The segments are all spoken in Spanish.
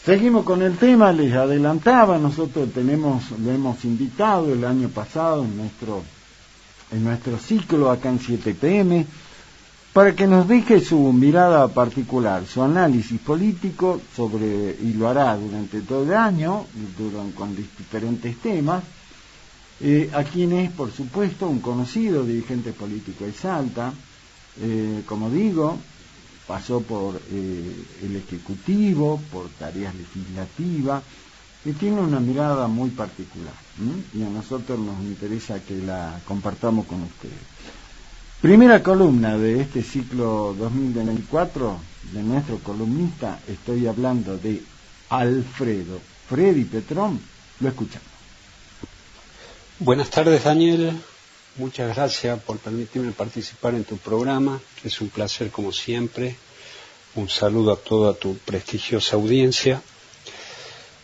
Seguimos con el tema, les adelantaba, nosotros lo hemos invitado el año pasado en nuestro ciclo acá en 7PM, para que nos deje su mirada particular, su análisis político y lo hará durante todo el año, con diferentes temas, a quien es, por supuesto, un conocido dirigente político de Salta, como digo, pasó por el Ejecutivo, por tareas legislativas, y tiene una mirada muy particular, y a nosotros nos interesa que la compartamos con ustedes. Primera columna de este ciclo 2024, de nuestro columnista, estoy hablando de Alfredo Freddy Petrón, lo escuchamos. Buenas tardes, Daniel. Muchas gracias por permitirme participar en tu programa. Es un placer como siempre. Un saludo a toda tu prestigiosa audiencia.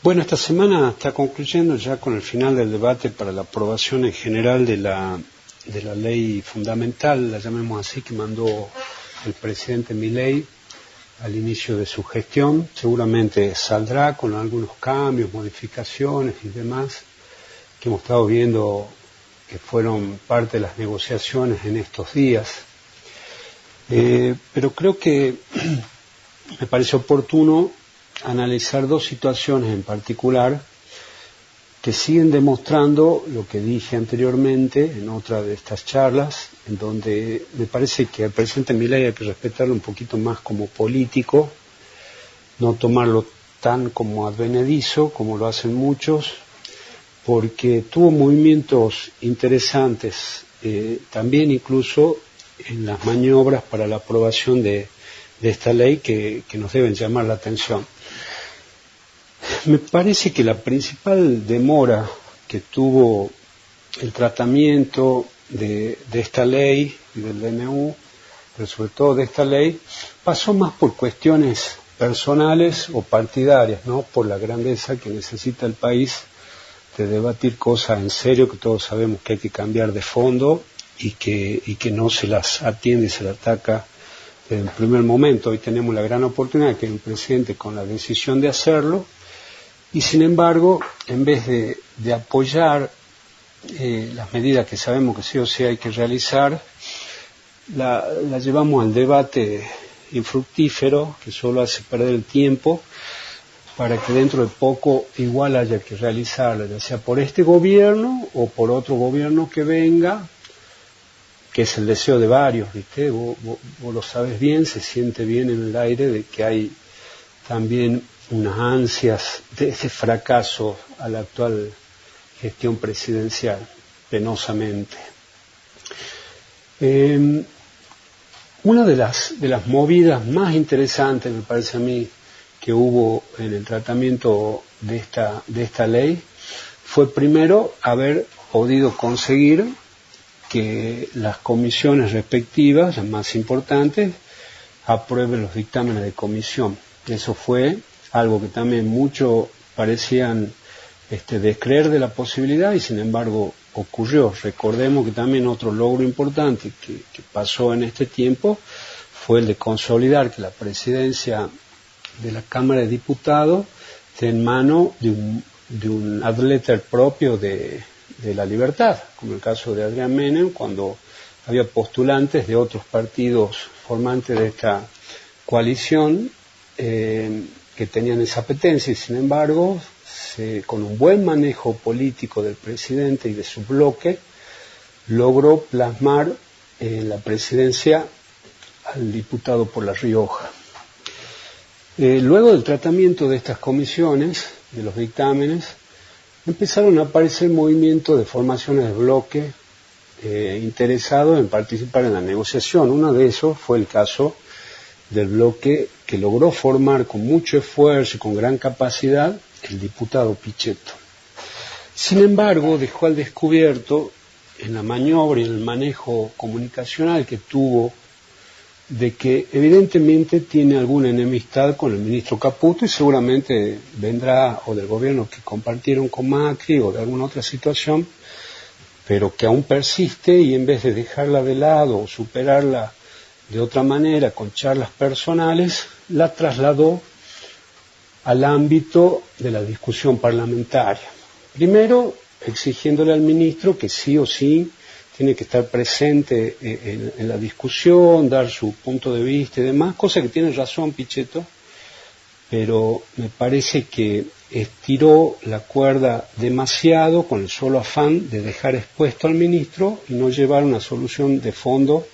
Bueno, esta semana está concluyendo ya con el final del debate para la aprobación en general de la ley fundamental, la llamemos así, que mandó el presidente Milei al inicio de su gestión. Seguramente saldrá con algunos cambios, modificaciones y demás que hemos estado viendo que fueron parte de las negociaciones en estos días. Pero creo que me parece oportuno analizar dos situaciones en particular que siguen demostrando lo que dije anteriormente en otra de estas charlas, en donde me parece que al presidente Milei hay que respetarlo un poquito más como político, no tomarlo tan como advenedizo como lo hacen muchos, porque tuvo movimientos interesantes, también incluso en las maniobras para la aprobación de esta ley que nos deben llamar la atención. Me parece que la principal demora que tuvo el tratamiento de esta ley y del DNU, pero sobre todo de esta ley, pasó más por cuestiones personales o partidarias, no por la grandeza que necesita el país de debatir cosas en serio que todos sabemos que hay que cambiar de fondo y que no se las atiende y se las ataca desde el primer momento. Hoy tenemos la gran oportunidad de que el presidente, con la decisión de hacerlo, y sin embargo, en vez de apoyar las medidas que sabemos que sí o sí hay que realizar, la llevamos al debate infructífero que solo hace perder el tiempo para que dentro de poco igual haya que realizarla, ya sea por este gobierno o por otro gobierno que venga, que es el deseo de varios, ¿viste? Vos lo sabes bien, se siente bien en el aire de que hay también unas ansias de ese fracaso a la actual gestión presidencial, penosamente. Una de las movidas más interesantes, me parece a mí, que hubo en el tratamiento de esta ley, fue primero haber podido conseguir que las comisiones respectivas, las más importantes, aprueben los dictámenes de comisión. Eso fue algo que también muchos parecían descreer de la posibilidad y sin embargo ocurrió. Recordemos que también otro logro importante que pasó en este tiempo fue el de consolidar que la presidencia de la Cámara de Diputados esté en mano de un ad letter propio de la libertad, como el caso de Adrián Menem, cuando había postulantes de otros partidos formantes de esta coalición que tenían esa apetencia y sin embargo con un buen manejo político del presidente y de su bloque logró plasmar en la presidencia al diputado por La Rioja. Luego del tratamiento de estas comisiones, de los dictámenes, empezaron a aparecer movimientos de formaciones de bloque interesados en participar en la negociación. Uno de esos fue el caso del bloque que logró formar con mucho esfuerzo y con gran capacidad el diputado Pichetto. Sin embargo, dejó al descubierto en la maniobra y en el manejo comunicacional que tuvo de que evidentemente tiene alguna enemistad con el ministro Caputo y seguramente vendrá o del gobierno que compartieron con Macri o de alguna otra situación, pero que aún persiste y en vez de dejarla de lado o superarla de otra manera, con charlas personales, la trasladó al ámbito de la discusión parlamentaria. Primero, exigiéndole al ministro que sí o sí tiene que estar presente en la discusión, dar su punto de vista y demás, cosa que tiene razón Pichetto, pero me parece que estiró la cuerda demasiado con el solo afán de dejar expuesto al ministro y no llevar una solución de fondo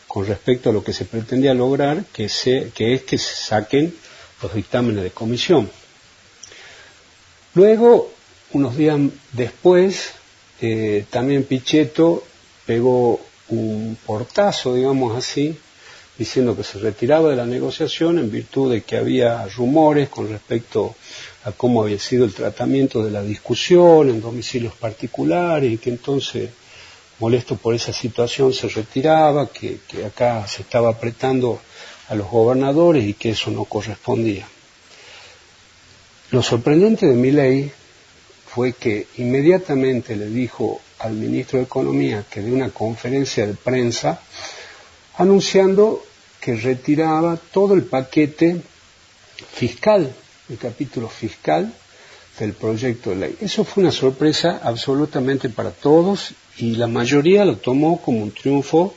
con respecto a lo que se pretendía lograr, que es que se saquen los dictámenes de comisión. Luego, unos días después, también Pichetto pegó un portazo, digamos así, diciendo que se retiraba de la negociación en virtud de que había rumores con respecto a cómo había sido el tratamiento de la discusión en domicilios particulares y que entonces, molesto por esa situación, se retiraba, que acá se estaba apretando a los gobernadores y que eso no correspondía. Lo sorprendente de Milei fue que inmediatamente le dijo al ministro de Economía que de una conferencia de prensa anunciando que retiraba todo el paquete fiscal, el capítulo fiscal del proyecto de ley. Eso fue una sorpresa absolutamente para todos y la mayoría lo tomó como un triunfo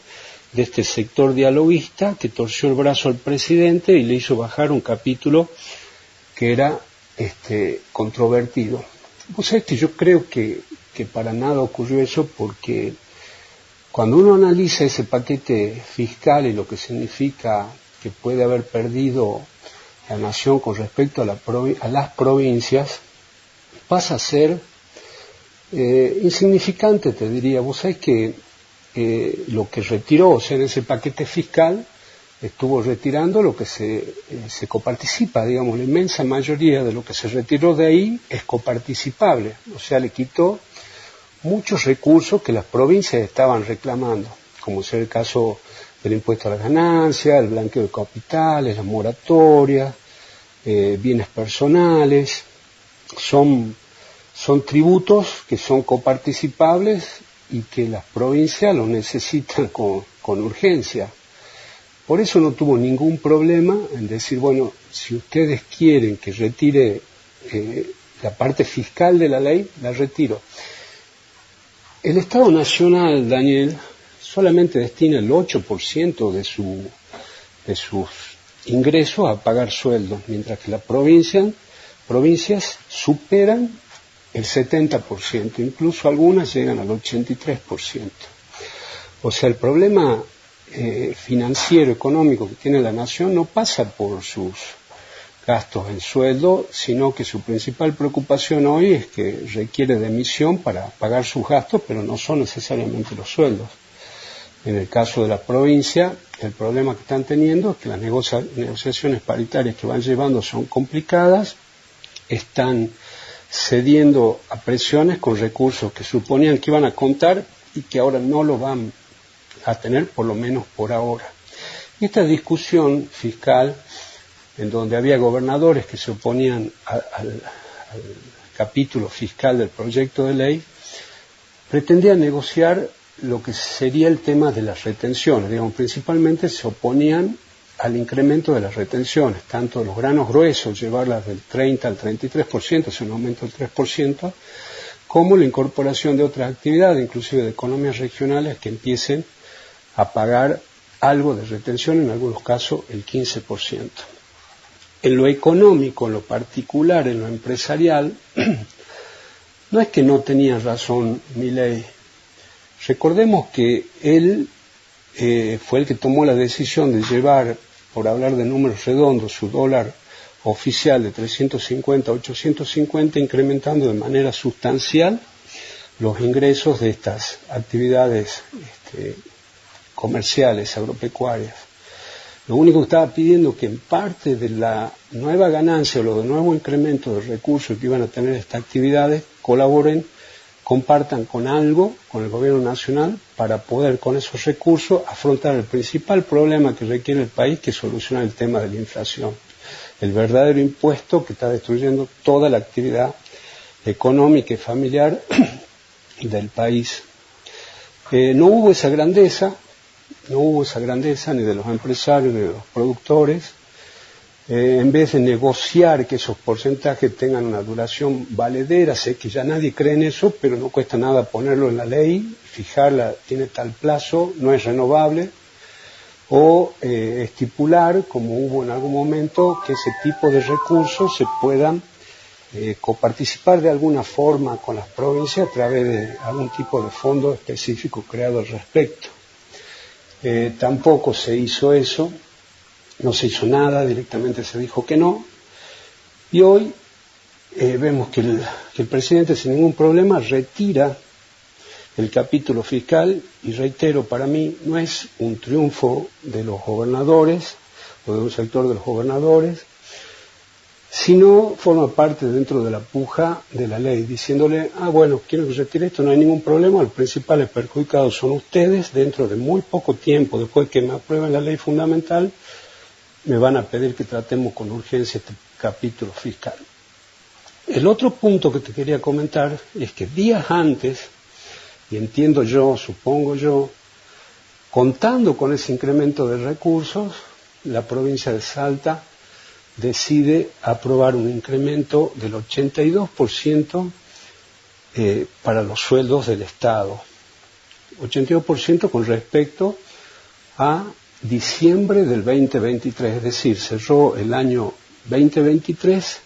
de este sector dialoguista que torció el brazo al presidente y le hizo bajar un capítulo que era controvertido. Vos sabés que yo creo que para nada ocurrió eso porque cuando uno analiza ese paquete fiscal y lo que significa que puede haber perdido la nación con respecto a las provincias, pasa a ser insignificante, te diría. Vos sabés que lo que retiró, o sea, en ese paquete fiscal, estuvo retirando lo que se coparticipa, digamos, la inmensa mayoría de lo que se retiró de ahí es coparticipable, o sea, le quitó muchos recursos que las provincias estaban reclamando, como sea el caso del impuesto a las ganancias, el blanqueo de capitales, las moratorias, bienes personales, son tributos que son coparticipables y que las provincias lo necesitan con urgencia. Por eso no tuvo ningún problema en decir, bueno, si ustedes quieren que retire la parte fiscal de la ley, la retiro. El Estado Nacional, Daniel, solamente destina el 8% de sus ingresos a pagar sueldos, mientras que las provincias superan el 70%, incluso algunas llegan al 83%. O sea, el problema financiero, económico que tiene la nación no pasa por sus gastos en sueldo, sino que su principal preocupación hoy es que requiere de emisión para pagar sus gastos, pero no son necesariamente los sueldos. En el caso de la provincia, el problema que están teniendo es que las negociaciones paritarias que van llevando son complicadas, están cediendo a presiones con recursos que suponían que iban a contar y que ahora no lo van a tener, por lo menos por ahora. Y esta discusión fiscal, en donde había gobernadores que se oponían al capítulo fiscal del proyecto de ley, pretendía negociar lo que sería el tema de las retenciones. Digamos, principalmente se oponían al incremento de las retenciones, tanto de los granos gruesos, llevarlas del 30 al 33%, es un aumento del 3%, como la incorporación de otras actividades, inclusive de economías regionales, que empiecen a pagar algo de retención, en algunos casos el 15%. En lo económico, en lo particular, en lo empresarial, no es que no tenía razón Milei. Recordemos que él fue el que tomó la decisión de llevar, por hablar de números redondos, su dólar oficial de 350 a 850, incrementando de manera sustancial los ingresos de estas actividades comerciales, agropecuarias. Lo único que estaba pidiendo que en parte de la nueva ganancia o de nuevo incremento de recursos que iban a tener estas actividades, compartan con algo, con el gobierno nacional, para poder con esos recursos afrontar el principal problema que requiere el país, que es solucionar el tema de la inflación. El verdadero impuesto que está destruyendo toda la actividad económica y familiar del país. No hubo esa grandeza ni de los empresarios ni de los productores. en vez de negociar que esos porcentajes tengan una duración valedera, sé que ya nadie cree en eso, pero no cuesta nada ponerlo en la ley, fijarla, tiene tal plazo, no es renovable, o estipular, como hubo en algún momento, que ese tipo de recursos se puedan coparticipar de alguna forma con las provincias a través de algún tipo de fondo específico creado al respecto. Tampoco se hizo eso, no se hizo nada, directamente se dijo que no, y hoy vemos que el presidente sin ningún problema retira el capítulo fiscal, y reitero, para mí no es un triunfo de los gobernadores o de un sector de los gobernadores, sino forma parte dentro de la puja de la ley, diciéndole, bueno, quiero que retire esto, no hay ningún problema, los principales perjudicados son ustedes, dentro de muy poco tiempo, después que me aprueben la ley fundamental, me van a pedir que tratemos con urgencia este capítulo fiscal. El otro punto que te quería comentar es que días antes, y entiendo yo, supongo yo, contando con ese incremento de recursos, la provincia de Salta decide aprobar un incremento del 82% para los sueldos del Estado. 82% con respecto a diciembre del 2023, es decir, cerró el año 2023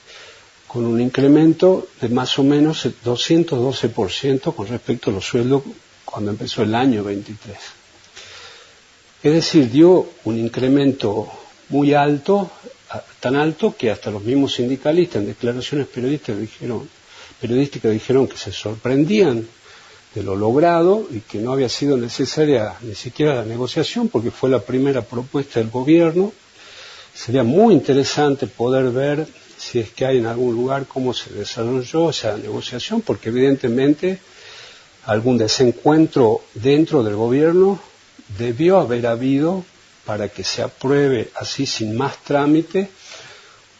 con un incremento de más o menos el 212% con respecto a los sueldos cuando empezó el año 23. Es decir, dio un incremento muy alto, tan alto que hasta los mismos sindicalistas en declaraciones periodísticas dijeron que se sorprendían de lo logrado y que no había sido necesaria ni siquiera la negociación porque fue la primera propuesta del gobierno. Sería muy interesante poder ver si es que hay en algún lugar cómo se desarrolló esa negociación, porque evidentemente algún desencuentro dentro del gobierno debió haber habido para que se apruebe así sin más trámite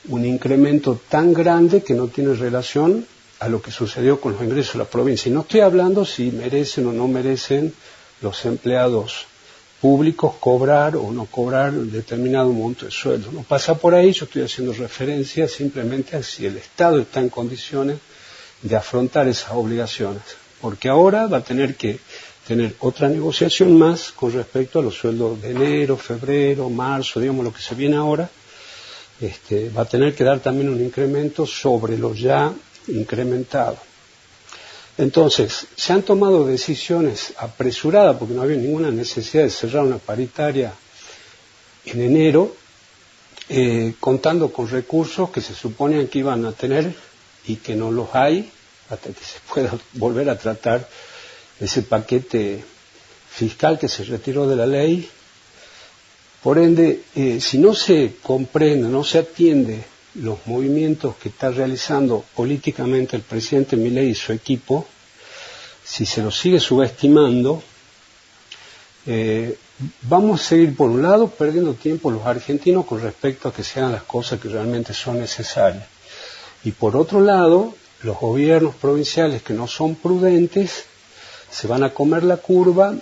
un incremento tan grande que no tiene relación a lo que sucedió con los ingresos de la provincia. Y no estoy hablando si merecen o no merecen los empleados públicos cobrar o no cobrar un determinado monto de sueldo. No pasa por ahí, yo estoy haciendo referencia simplemente a si el Estado está en condiciones de afrontar esas obligaciones. Porque ahora va a tener que tener otra negociación más con respecto a los sueldos de enero, febrero, marzo, digamos lo que se viene ahora. Va a tener que dar también un incremento sobre lo ya incrementado. Entonces, se han tomado decisiones apresuradas porque no había ninguna necesidad de cerrar una paritaria en enero, contando con recursos que se suponían que iban a tener y que no los hay hasta que se pueda volver a tratar ese paquete fiscal que se retiró de la ley. Por ende, si no se comprende, no se atiende los movimientos que está realizando políticamente el presidente Milei y su equipo, si se los sigue subestimando, vamos a seguir por un lado perdiendo tiempo los argentinos con respecto a que se hagan las cosas que realmente son necesarias. Y por otro lado, los gobiernos provinciales que no son prudentes se van a comer la curva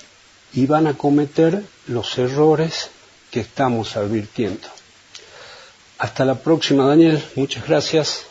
y van a cometer los errores que estamos advirtiendo. Hasta la próxima, Daniel. Muchas gracias.